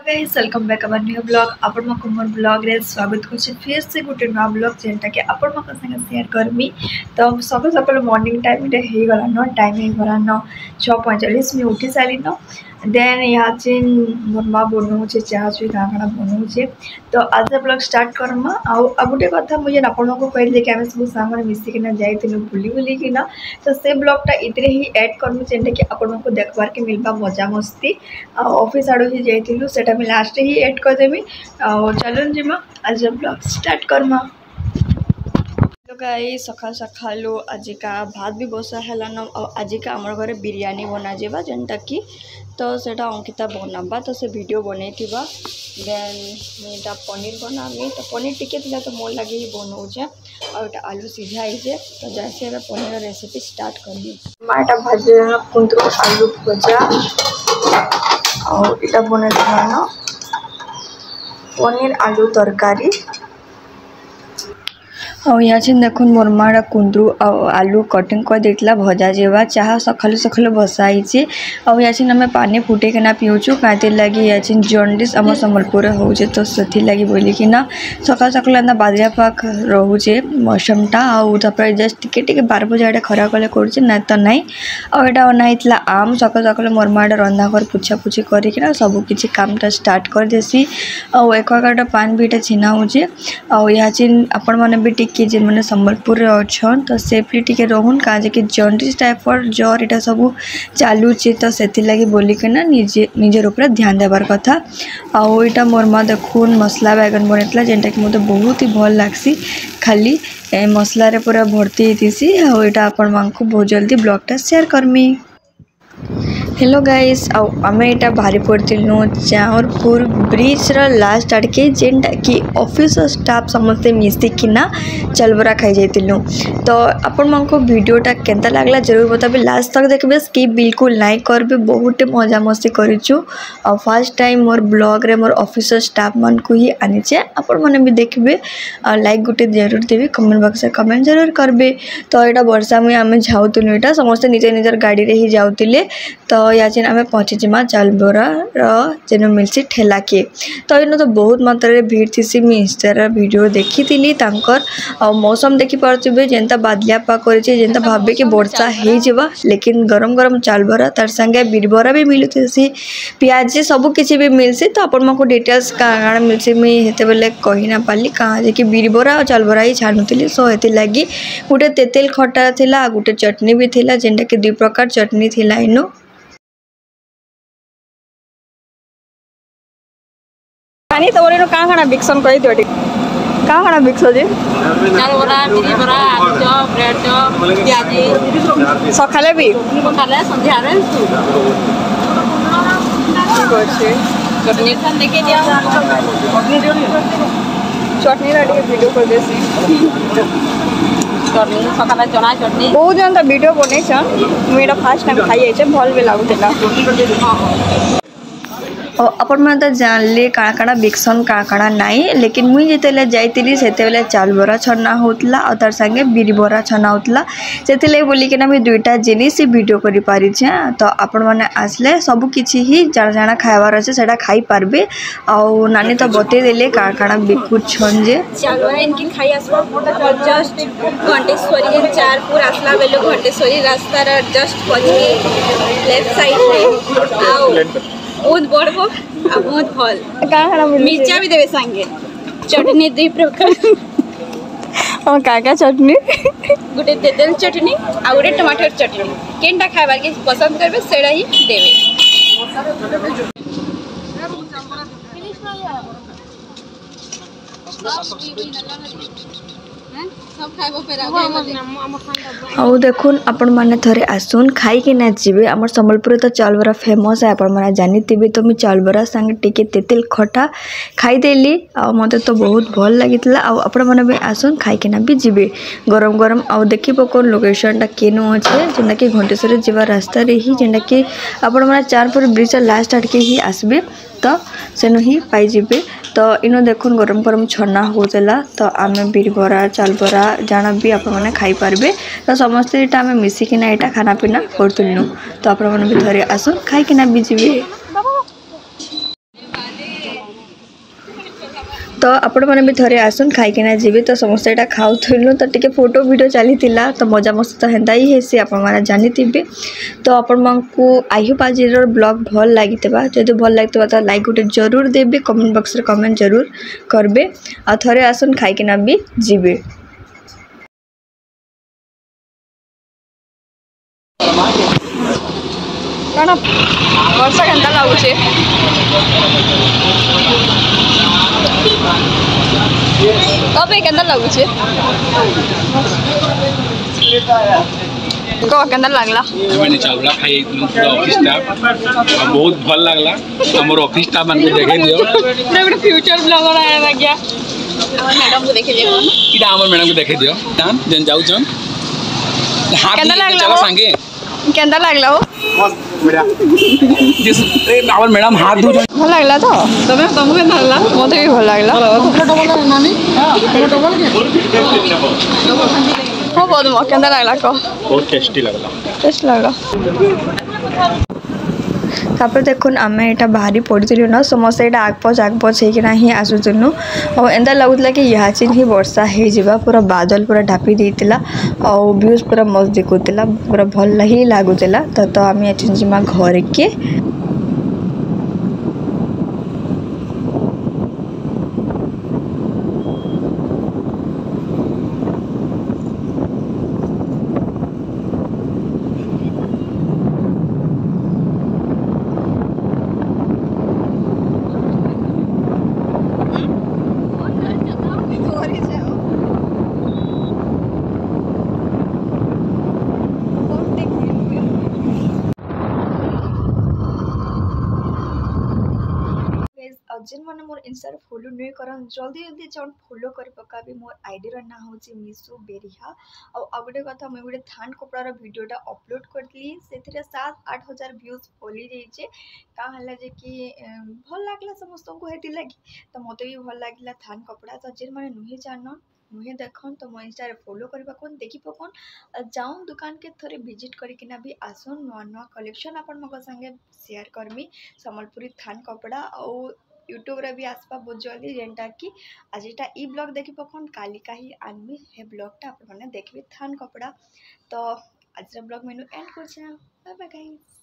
Guys welcome back our new blog आपण मको मोर blog रे स्वागत करछि फिर से गोटे नया ब्लॉग जेंटा के आपण मको संगे शेयर करमी। तो सब सकाल मॉर्निंग टाइम रे हे गला न टाइम हे गला न 6:45 में उठी सारी न देन यहाँ चिन मोर माँ बनाऊे चाह चुई काँ काँ बनाऊे। तो आज ब्लॉग स्टार्ट करमा आ गोटे कथा मुझे आपण को कहली कि आम सब साग मिसिकिना जाइलु बुली बुलिकिना। तो से ब्लॉगटा इतने ही ऐड करमु जेनटा कि आपण को देखबार के मिलबा मजा मस्ती ऑफिस आड़ू ही जाइलु सेटा मैं लास्ट ही ऐड करदेमी। चलन जिमा आज ब्लॉग स्टार्ट करमा। गाई सकाल सकाल आज का भात भी बसा है आज का आम घर बिरयानी बना जावा जेनटा कि तो सेटा अंकिता बनाबा तो से वीडियो बनई थी देन मुझा पनीर बनामी। तो पनीर टिके थिला तो मोर लगे ही बनाऊे और आलू सीझा है तो जैसे पनीर रेसिपी स्टार्ट करनी माटा भाजी कुंदरू आलू भजा और इटा बना ना पनीर आलू तरकारी और यहाँ से देख मोर माँ कुंदरू आलू कटिंग कर देला भजा जेवा चाह सकालू सकालू बसाई और यहाँ से आम पानी फुटेकिना पीऊँ कहीं लगी यहाँ जॉन्डिस आम संबलपुर हो तो से लगी बोलिकिना सकाल सकाल एंता बादलिया पाक रोचे मौसमटा आपर जस्ट टिके 12 बजे आड़े खरा कले कर ना तो नाई और यहाँ बनाई आम सकाल सकाल मोर माँ रंधा घर पुछा पुछी करना सबकि कामटा स्टार्ट कर देसी और एक पान भी ये छीना हो यहाँ आपण मैंने भी जे मैंने संबलपुर अच्छा तो सेफ्ली टिके रोहन कहाँ कि जॉन्डिस टाइफॉइड ज्वर यहाँ सब चलुचे तो से लगी बोलिकिना निजर ऊपर ध्यान देवार कथा। आउ यहाँ मोर माँ देखुन मसला बैगन बनता जेनटा कि मतलब बहुत ही भल लगसी खाली मसला रे पूरा भर्ती होती यहाँ आपण माँ को बहुत जल्दी ब्लॉगटा शेयर करमी। हेलो गाइस आम यहाँ बाहरी पड़ू चाहरपुर ब्रिज लास्ट आड़के जेनटा कि ऑफिस स्टाफ समस्ते मिसिकिना चलबरा खाई जाइलु। तो आपण मानक वीडियोटा केंता लागला जरूर बताबे लास्ट तक देखबे स्किप बिल्कुल नहीं करबे बहुत मजा मस्ती करिछु और फर्स्ट टाइम मोर ब्लॉग रे मोर ऑफिस स्टाफ मान को ही आनीचे आपण माने भी देखबे लाइक गुटे जरूर देबे कमेंट बॉक्स में कमेंट जरूर करबे। तो यहाँ वर्षा में आम जाऊलु यहाँ समस्ते निज निजर गाड़ी रे ही जाऊले तो याचिन आम पहुँचीजिमा चालबरा जेन मिलसी ठेला के तो इन तो बहुत मात्रा भीड़ थी मुझे इंस्टार वीडियो देखी थी और मौसम देखी पारे जेनता बादलिया पा कर भावे कि वर्षा हो लेकिन गरम गरम चालबरा तार संगे बीरबरा भी मिलूसी पियाजी सबकि भी मिलसी। तो आपण को डिटेल्स कहाँ मिलसी मुझे बेले कही ना पाली कहाँ जे कि बीरबरा और चालबरा ही छाणुली सो ये लगी गोटे तेतेल खटा थिला गोटे चटनी भी थिला जेनटा कि 2 प्रकार चटनी थिला इनु पानी तो बोले कहाँ खाना बिक्सन कही थोड़ी कहाँ खाना बिक्स जी चालबरा बिरी बरा आलू चॉप ब्रेड चॉप पियाजी सकाले भी सकाले संध्या रे ठीक अच्छे चटनी खान लेके दिया चटनी रेडी वीडियो कर देसी चटनी सकाले चना चटनी बहुत जन तो वीडियो बनै छन मेरा फर्स्ट टाइम खाई छै भल भी लागुला अपन मैंने तो जानले काଣା काଣା बिक्सन काଣା नाई लेकिन मुई जिते जाइली से चालबरा छना होता और तार संगे बीरबरा छना होता से बोलिकिना मुझे 2टा जिनिस वीडियो करि पारि छे। तो आपण मैंने आसले सब किछि ही जाना जाना खाइबार अच्छे से खाई पारबे और नानी तो बतई देले काଣା काଣା बिकुछन जे चालबरा इनकी खाई आसबा जस्ट घंटेश्वरी चारपुर आसला बेलो घंटेश्वरी रास्ता रा जस्ट पछे लेफ्ट साइड में आओ बहुत बड़बो आ बहुत फल काଣା मिर्चा भी देवे संगे चटनी 2 प्रकार और काका चटनी गोटे तेतल चटनी आ गोटे टमाटर चटनी केनटा खाइबार के पसंद करबे सेड़ा ही देवे। आउ देखुन आपण माने थरे आसुन खाई कि ना जीवे हमर संबलपुर तो चालबरा फेमस है आपण माने जानिथिबे। तो मैं चालबरा संगे टिके तेतेल खटा खाई देली आ मते तो बहुत भल लागितला आ आपण माने भी आसुन खाई कि ना भी जीवे गरम गरम आ देखि पकोन लोकेशन टा केनो अछि जेना कि घंटेश्वरी जीवा रास्ता रे ही जेना कि आपण माने चारपुर ब्रिज लास्ट आडके ही आसबे तो सेनु ही पाई जीवे। तो इनो देखुन गरम गरम छना होतला तो आम बीरबरा चालबरा जाना भी आप मैंने खाई पारबे। तो समस्ते यहाँ आम मिसिकिना यहाँ खाना पीना करूँ तो आप भी थोड़े आसुन खाई भी जीवे। तो आपण मैंने भी थरे आसन खाइकिना जीवे तो समस्ते यहाँ खाऊलु तो टिके फोटो वीडियो चली तो मजा मस्ती तो हेन्ता ही हेसी आपण मैंने जानी तो आपण मानकु आई होप आज ब्लॉग भल लगी जदि भल लगी तो लाइक गोटे जरूर देबे कमेंट बॉक्स रे कमेंट जरूर करबे आ थरे आसन खाइकिना भी जीवे। कौन वर्षा केन्ता लगुचे तबे केन्ता लगुचे को केन्ता लागला मैंने चावला खाई ऑफिस स्टाफ बहुत भल लागला हमर ऑफिस स्टाफ मन को देखे दियो ना फ्यूचर ब्लॉगर आया बाग्या मैडम को देखे दियो किडा हमर मैडम को देखे दियो जान जन जाऊ जन केन्ता लागला संगे केन्ता लागला हो मस्त बढ़िया जिस ए हमर मैडम हाथ धो भल लागला तो तमे तुमको केन्ता लागला मते भी भल लागला डबल नानी डबल हो बहुत केन्ता लागला को बहुत टेस्टी लगला टेस्ट लागला तापर देखुन आम यहाँ बाहरी पड़ू न समस्त यहाँ आगपच होना ही आसुचुनु और एंता लगुला कि यहाँ ही वर्षा हो पूरा बादल पूरा ढापी देता और व्यूज पूरा मस्त देखुला पूरा भल ही लगुला तो आम जिमा घर के जिन मैंने मोर इंस्टा फॉलो नहीं करन जल्दी जल्दी जाऊन फॉलो कर पकाबी मोर आईडी रा ना होची मिसु बेरिहा और गोटे कथा मुझे गोटे थान कपड़ार वीडियोटा अपलोड करली से 7-8 हजार व्यूज पली जाइए क्या है जे कि भल लगला समस्त को हेती लगी तो मत भी भल लगे थान कपड़ा तो जिन मैंने नुहे जान नुहे देखन तो मो इंस्टा फॉलो कर पकन देखी पकन जाऊन दुकान के थोड़े विजिट करकिना भी आसन नुआ नुआ कलेक्शन आपण मो संगे शेयर करमी सम्बलपुरी थान कपड़ा और यूट्यूब रे भी आसपा बहुत जल्दी जेनटा कि आज ई ब्लॉग देखी पकन काली का ही आनमी हे ब्लॉगटा आपण माने देखबे थान कपड़ा तो आज ब्लॉग मेनू एंड कर बाय बाय गाइस।